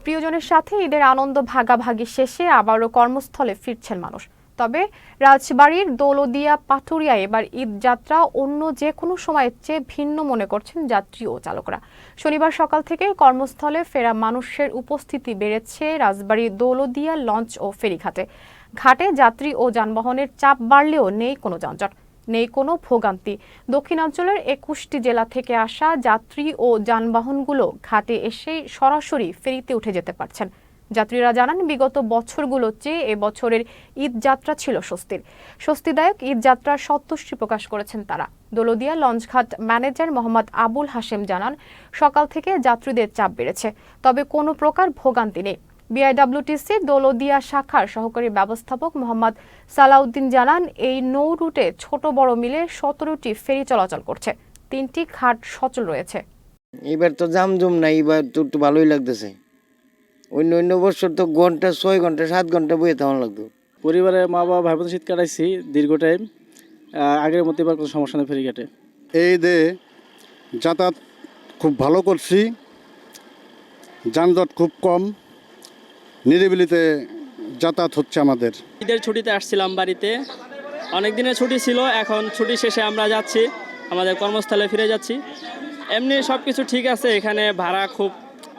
প্রিয়জনের সাথে ঈদের আনন্দ ভাগাভাগি শেষে আবারও কর্মস্থলে ফিরছেন মানুষ। তবে রাজবাড়ীর দৌলতদিয়া পাটুরিয়ায় এবার ঈদ যাত্রা অন্য যে কোনো সময়ের চেয়ে ভিন্ন মনে করছেন যাত্রী ও চালকরা। শনিবার সকাল থেকে কর্মস্থলে ফেরা মানুষের উপস্থিতি বেড়েছে রাজবাড়ীর দৌলতদিয়া লঞ্চ ও ফেরিঘাটে। ঘাটে যাত্রী ও যানবাহনের চাপ বাড়লেও নেই কোনো যানজট, নেই কোনো ভোগান্তি। দক্ষিণাঞ্চলের ২১টি জেলা থেকে আসা যাত্রী ও যানবাহনগুলো ঘাটে এসেই সরাসরি ফেরিতে উঠে যেতে পারছেন। যাত্রীরা জানান, বিগত বছরগুলোর চেয়ে এবছরের ঈদ যাত্রা ছিল স্বস্তিদায়ক ঈদ যাত্রার সন্তুষ্টি প্রকাশ করেছেন তারা। দৌলতদিয়া লঞ্চঘাট ম্যানেজার মোহাম্মদ আবুল হাশেম জানান, সকাল থেকে যাত্রীদের চাপ বেড়েছে, তবে কোনো প্রকার ভোগান্তি নেই। বিআইডব্লিউটিসি দৌলতদিয়া শাখার সহকারী ব্যবস্থাপক মোহাম্মদ সালাউদ্দিন জানান, এই নৌ রুটে ছোট বড় মিলে ১৭টি ফেরি চলাচল করছে, ৩টি ঘাট সচল রয়েছে। এবার তো জামজুম নাই, এবার তো একটু ভালোই লাগতেছে। অন্য বছর তো ঘন্টা ৬ ঘন্টা ৭ ঘন্টা বইয়ে তেমন লাগতো। পরিবারের মা বাবা ভাই বোন শীত কাটাইছি দীর্ঘ টাইম। আগের মতো এবার কোনো সমস্যা নেই ফেরিঘাটে। এই ঈদে যাতায়াত খুব ভালো করছি, যানজট খুব কম, নিরিবিলিতে যাতায়াত হচ্ছে আমাদের। ঈদের ছুটিতে আসছিলাম বাড়িতে, অনেক দিনের ছুটি ছিল, এখন ছুটি শেষে আমরা যাচ্ছি আমাদের কর্মস্থলে ফিরে যাচ্ছি। এমনি সব কিছু ঠিক আছে, এখানে ভাড়া খুব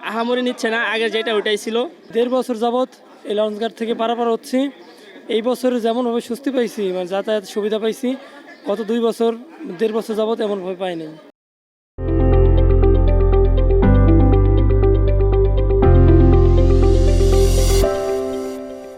আহামরি নিচ্ছে না, আগে যেটা ওইটাই ছিল। ১.৫ বছর যাবৎ এই লঞ্চঘাট থেকে পারাপার হচ্ছি। এই বছর যেমনভাবে স্বস্তি পাইছি, মানে যাতায়াত সুবিধা পাইছি, গত 2 বছর 1.5 বছর যাবৎ এমনভাবে পাইনি।